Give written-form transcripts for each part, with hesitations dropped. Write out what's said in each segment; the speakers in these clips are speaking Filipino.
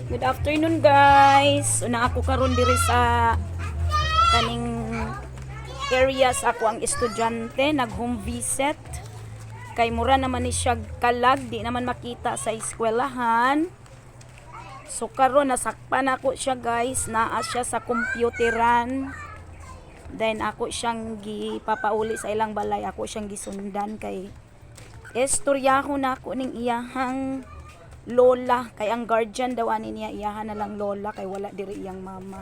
Good afternoon guys. Una ako karon diri sa kaning area sa ako ang estudyante nag home visit. Kay mura naman ni siya kalag, di naman makita sa eskwelahan. So karon nasakpan ako siya guys, naa siya sa computeran. Then ako siyang gipapauli sa ilang balay, ako siyang gisundan kay istoryaho na ako ning iyahang lola, kay ang guardian daw ani niya iyahan na lang lola kay wala diri iyang mama.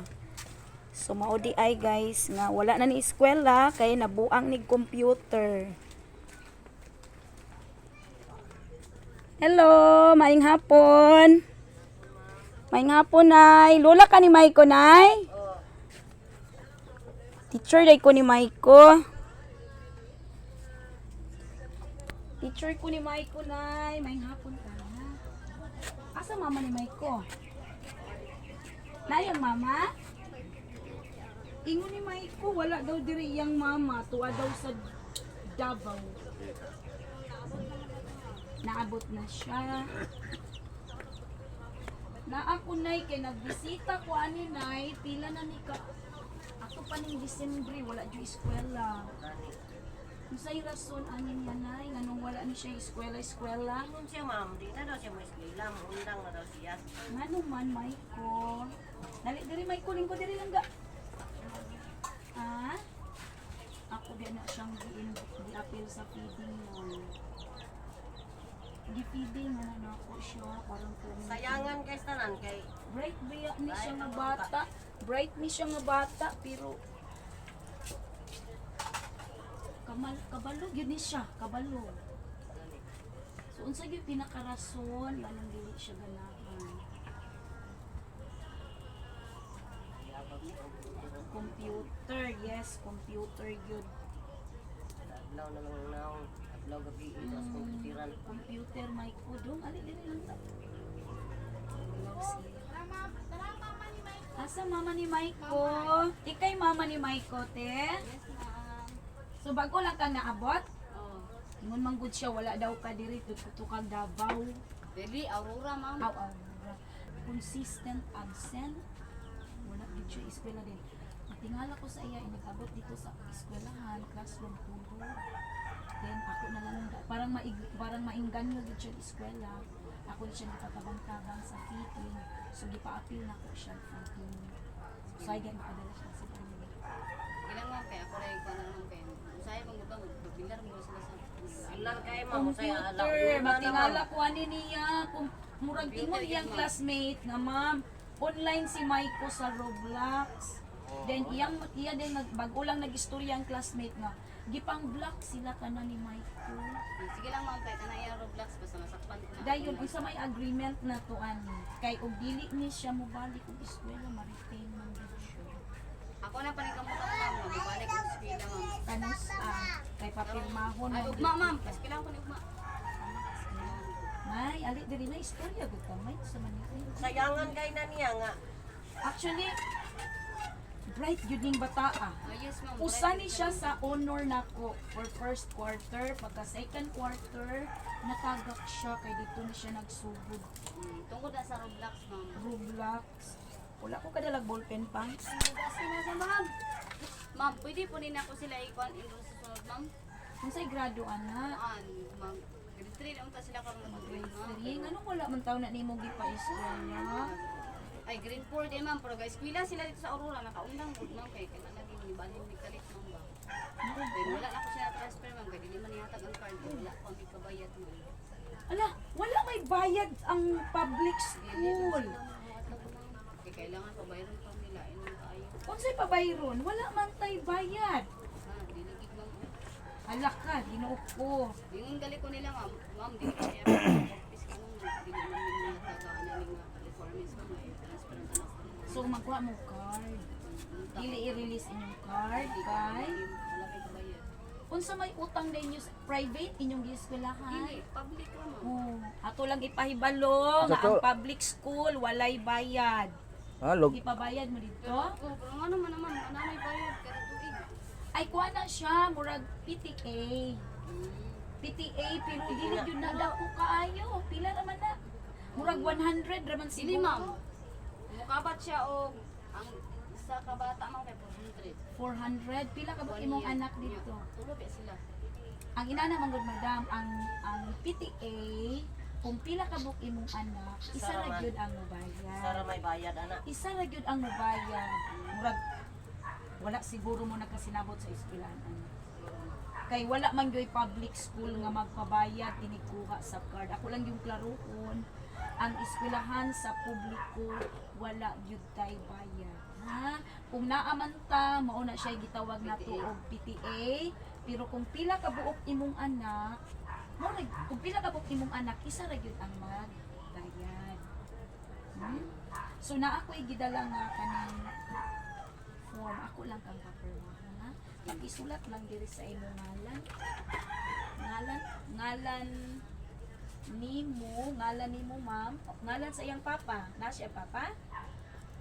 So mao di ay guys nga wala na ni eskwela kay nabuang ni computer. Hello, maayong hapon. Maayong hapon nay. Lola ka ni Maiko nay? Teacher day ko ni Maiko. Teacher ko ni Maiko nay. Maayong hapon ka. Asa mama ni Maiko? Nayang mama? Ingon ni Maiko, wala daw diri iyang mama. Tuwa daw sa Davao. Naabot na siya. Na ako nay, kay nagbisita ko ani nay, pila na ni ka. Ako pa ning Disyembre, wala dyo eskwela. Usay rason ani niya nay, nganong wala ni siya eskwela. Kung siya ma'am, di na daw siya mag-eskwela, undang na daw siya. Nganong man Maiko? Dali diri Maiko, lingko diri lang ga. Ha? Ako din na siyang di-appeal sa feeding mo. Di-feeding na ako siya, parang Sayangan kay tanan kay bright ni siya nga bata. Bright ni siya nga bata, pero kabalo yun ni siya, kabalo. So unsa gyud pinakarason nganong dili siya ganahan? Computer, yes, computer yun. adlaw na lang naong adlaw gabi ito sa komputiran. Computer, mic ko dong, ali dili lang ta. Asa mama ni Maiko? Ikay mama ni Maiko, te? Yes, ma'am. So bago lang ka naabot? Oh. Ingon man gud siya wala daw ka diri tukang Davao. Baby, Aurora, ma'am. Aw. Consistent absent. Wala gid siya eskwela din. Matingala ko sa iya inabot dito sa eskwelahan, classroom tulo. Then ako na lang parang maingganyo gid siya eskwela. Ako siya nakatabang-tabang sa feeding. So gipa-appeal na ko siya feeding. So ay gan padala siya sa kanila. Ilang ma'am, kaya ako rin ko na lang kayo. Usaya bang gubang, magbilar mo sila sa... Alam kay ma'am say alam. Computer, matingala ko ani niya kung murag ingon iyang classmate nga ma'am, online si Maiko sa Roblox. Then iya din bago lang nag-istorya ang classmate nga gipang block sila kana ni Maiko. Sige lang ma'am, kaya kanaya Roblox, basta masakpan ko na. Dayon unsa may agreement na to ani kay og dili ni siya mobalik og eskwela ma-retain man gid siya. Ako na panikamutan ma'am, mabalik ko sa pila ma'am. Kanus kay papirmahon Ay, ugma ma'am, kasi kailangan ko ni ugma. May ali diri na istorya gud ta may sa Manila. Sayangan kay na niya nga Actually bright yun yung bata Oh, yes ma'am. Usa ni siya sa honor nako for first quarter, pagka second quarter natagak siya kay dito na siya nagsugod. Tungkol na sa Roblox ma'am. Roblox. Wala ko kadalag ballpen pang. Kasi na sa ma'am. Ma'am, pwede po din ako sila ikuan enroll sa sunod ma'am. Unsay grado ana? Ma'am. Grade 3 na unta sila karon mag-grade ma'am. Sige, ngano wala man taw na nimo gipa-eskwela. Ay, grade 4 din ma'am, pero guys, eskwela sila dito sa Aurora, nakaundang good ma'am, kaya kailan lagi ni banin ni kalit ma'am ba. Kaya wala na ako siya transfer ma'am, kaya di man niyatag ang card, wala pa may kabayad ma'am. Ala, wala may bayad ang public Dili lang school. sila makatag ma'am. Kaya kailangan pabayaran pa nila, inon tayo. Unsay pabayron? Wala man tay bayad. Diligid ma'am. Ala ka, Ginoo ko. Yung gali ko nila ma'am, ma'am, di ko siya office ka ma'am, di naman niyatag ang namin mga requirements ma'am, ay transfer ang tanas ko ma'am. So magkuha mo card. Dili i-release inyong card kay Wala may kabayad. unsa may utang din yung private inyong gieskwelahan. Dili, public ko ma'am. Oh, ato lang ipahibalo nga ang public school walay bayad. Ipabayad mo dito? Oo, pero nga naman naman, ano may bayad, kada tuig. Ay kuha na siya murag PTA. PTA pero dili jud na dako kaayo. Pila naman na? Murag 100 raman Dili siguro. ma'am, Mukabat siya o ang isa ka bata man kay 400. 400 pila ka buok imong anak dito? Tulo pa sila. Ang ina naman gud madam, ang PTA kung pila ka buok imong anak, isa ra Sara gyud ang Sara mobayad. may bayad ana. Isa ra gyud ang mobayad. Murag wala siguro mo nakasinabot sa eskwelahan anak. Kay wala man gyud public school nga magpabayad tinikuha sa card. Ako lang yung klaroon. Ang eskwelahan sa publiko wala gyud tay bayad. Ha? Kung naaman ta, mao na siya gitawag nato og PTA, pero kung pila ka buok imong anak, kung pila ka buok imong anak, isa ra gyud ang magbayad. So na ako'y gidala nga kanang form, ako lang kang papirmahan ha. Pag-isulat lang diri sa imong ngalan nimo ma'am, ngalan sa iyang papa, na siya papa?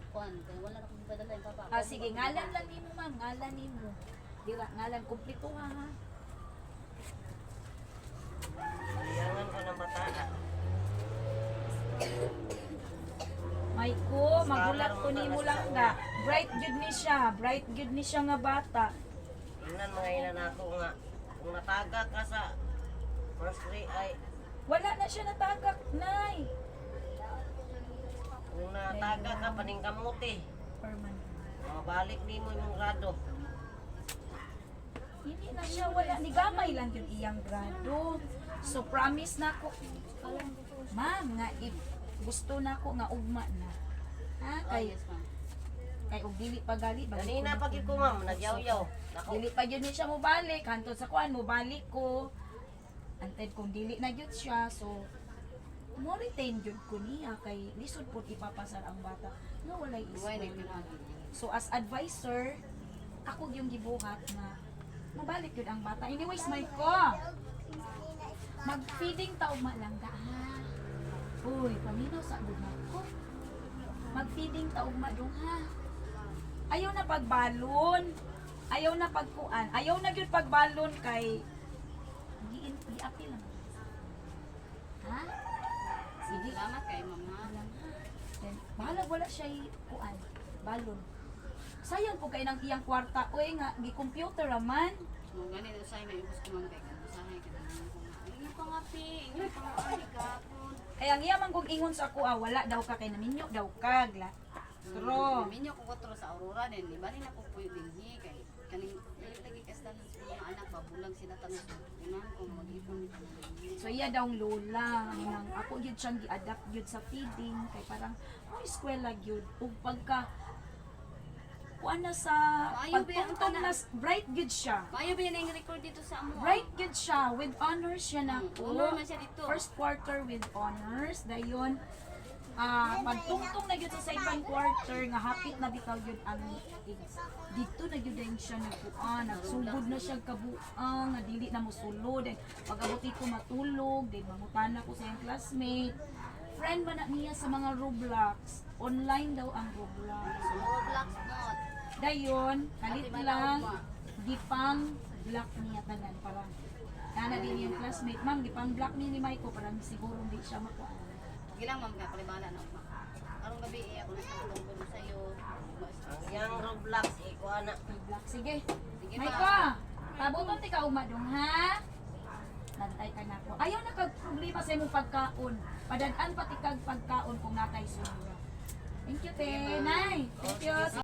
Kuan, kay wala na kong padala yung papa. Ah, sige, ngalan lang nimo ma'am, ngalan nimo. Dira, ngalan kumpleto ha. Kailangan ko ng bata. Maiko, magulat ko nimo lang nga. Bright good ni siya nga bata. Tingnan mga ilan ako nga. Kung nataga ka sa first grade ay Wala na siya natagak, nay. kung nataga ka paning kamuti. Permanent. Mabalik nimo imong grado. Hindi na siya, wala. Ni gamay lang yun iyang grado. So, promise na ko. Ma'am, nga if gusto na ko nga ugma na. Ha? Kay, Yes, ma'am. kay og dili pa gali. balik Kanina na pag ko ma'am, nagyaw-yaw. Nako. Dili pa yun siya mo balik. Hantod sa kuan mo balik ko. Anted kung dili na yun siya. So, mo retain yun ko niya. Kay lisod po ipapasar ang bata. Nga walay Buhay na iskwela. pinagi. So as advisor, ako yung gibuhat na mabalik yun ang bata. Anyways, Maiko, mag-feeding taugma lang da ha. Uy, paminaw sa guma ko. Mag-feeding taugma dong ha. Ayaw na pagbalon. Ayaw na pagkuan. Ayaw na yun pagbalon kay i-apil lang. Ha? Sige. Salamat kay mama. Then, bahala wala siya kuan. Balon. Sayang po kay nang iyang kwarta. Uy nga, gi-computer raman. Mo gani do say may ubos ko man kay kan usahay ka nang ko nga. Ingon pa nga pi, ingon pa nga ani kapon. Kaya ang iya man kong ingon sa ako, wala daw ka kay naminyo daw kag la. True. Minyo ko kotro sa Aurora din, di ba ni na ko puyo dinhi kay kaning lagi kastan sa mga anak babulang sila tanong unan ko mag-ipon ni. So iya daw ang lola nang ako gyud siyang gi-adapt gyud sa feeding kay parang eskwela gyud ug pagka kuan na sa Maayo ba yung pagtungtong tanan? na bright gyud siya. Mayo ba yan ang record dito sa amo? Bright good siya with honors siya na Honor man siya dito. First quarter with honors dayon pagtungtong na gyud sa second quarter nga hapit na bitaw gyud ang meetings. Dito na gyud din siya nagkuan, nagsugod na siya kabuang nga dili na mosulod. Pag-abot ko matulog, din mangutana ko sa iyang classmate. Friend ba na niya sa mga Roblox? Online daw ang Roblox. Roblox mod. Dayon, kalit Ate ba lang, na gipang block niya tanan parang ana din yung classmate, ma'am, gipang block ni Maiko parang siguro hindi siya makuha. Gilang ma'am ka palibala na ako. Karong gabi ako na sa tungkol sa iyo. Ang yang Roblox iko ana. Block, sige. Sige Maiko, tabuton ti ka umadong ha? Nantay ka na ko. Ayaw na kag problema sa imong pagkaon. Padadaan pati kag pagkaon kung natay sumura. Thank you, te. Nay. Thank you.